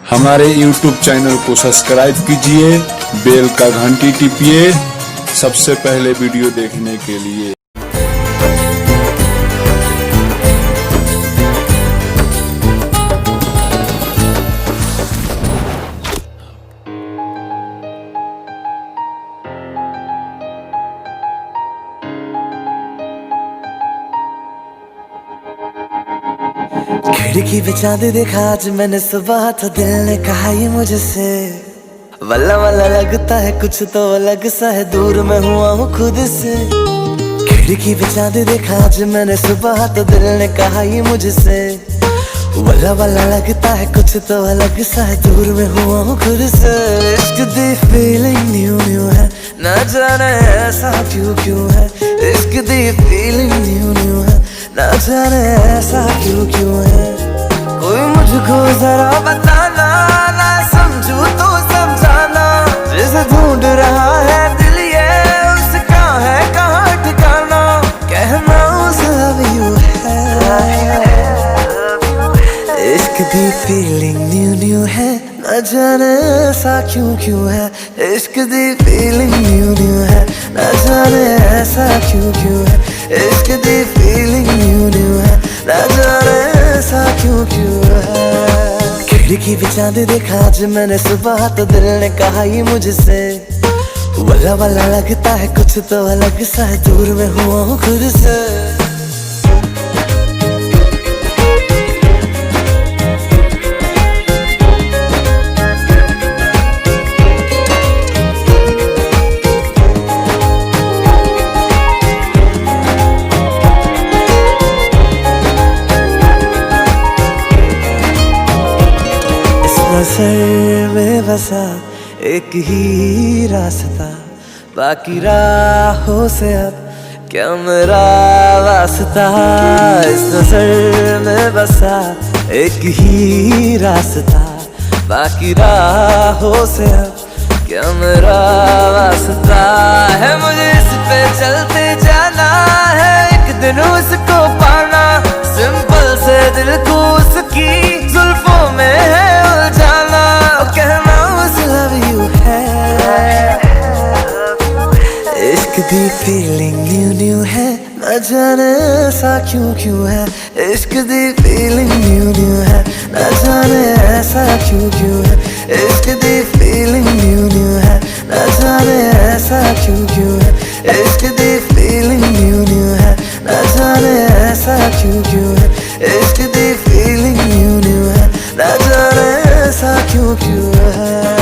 हमारे YouTube channel को subscribe कीजिए, बेल का घंटी टिपिए सबसे पहले वीडियो देखने के लिए। खिड़की पे चांद देखा आज मैंने सुबह, तो दिल ने कहा ये मुझसे वल्ला वल्ला लगता है कुछ तो अलग सा है, दूर मैं हुआ हूँ खुद से। खिड़की पे चांद देखा आज मैंने सुबह, तो दिल ने कहा ये मुझसे वल्ला वल्ला लगता है कुछ तो अलग सा है, दूर में हुआ हूँ खुद से। इश्क दी फीलिंग न्यू न्यू है, ना जाने ऐसा क्यों क्यों है। इश्क दी फीलिंग न्यू न्यू है, ना जाने ऐसा क्यों क्यों है। कोई मुझको जरा बताना, ना समझू तो समझाना। जिसे ढूंढ रहा है दिल ये उसका है कहाँ ठिकाना। कहना उस लव यू है। इश्क दी फीलिंग न्यू न्यू है, ना जाने ऐसा क्यों क्यों है। इश्क दी फीलिंग न्यू न्यू है, ना जाने ऐसा क्यों क्यों है। इश्क दी फीलिंग न्यू न्यू है, ना जाने ऐसा क्यों क्यों है। खिड़की पे चांद देखा आज मैंने सुबह, तो दिल ने कहा ये मुझसे वल्ला वल्ला लगता है कुछ तो अलग सा है, दूर में हुआ हूँ खुद से। नज़र में बसा एक ही रास्ता, बाकी राहों से अब क्या मेरा वास्ता। इस नज़र में बसा एक ही रास्ता, बाकी राहों से अब क्या मेरा वास्ता है। मुझे इस पे चलते जाना है, एक दिन उसको पाना। सिंपल से दिल को उसकी जुल्फों में है उलझाना। कहना उस लव यू है। इश्क दी फीलिंग न्यू न्यू है, न जाने ऐसा क्यों क्यों है। इश्क दी फीलिंग न्यू न्यू है, न जाने ऐसा क्यों क्यों है। इश्क दी फीलिंग न्यू न्यू है, न जाने ऐसा क्यों क्यों है। इश्क दी फीलिंग न्यू न्यू है, न जाने ऐसा क्यों क्यों है। इश्क दी फीलिंग न्यू न्यू है, न जाने ऐसा क्यों क्यों है।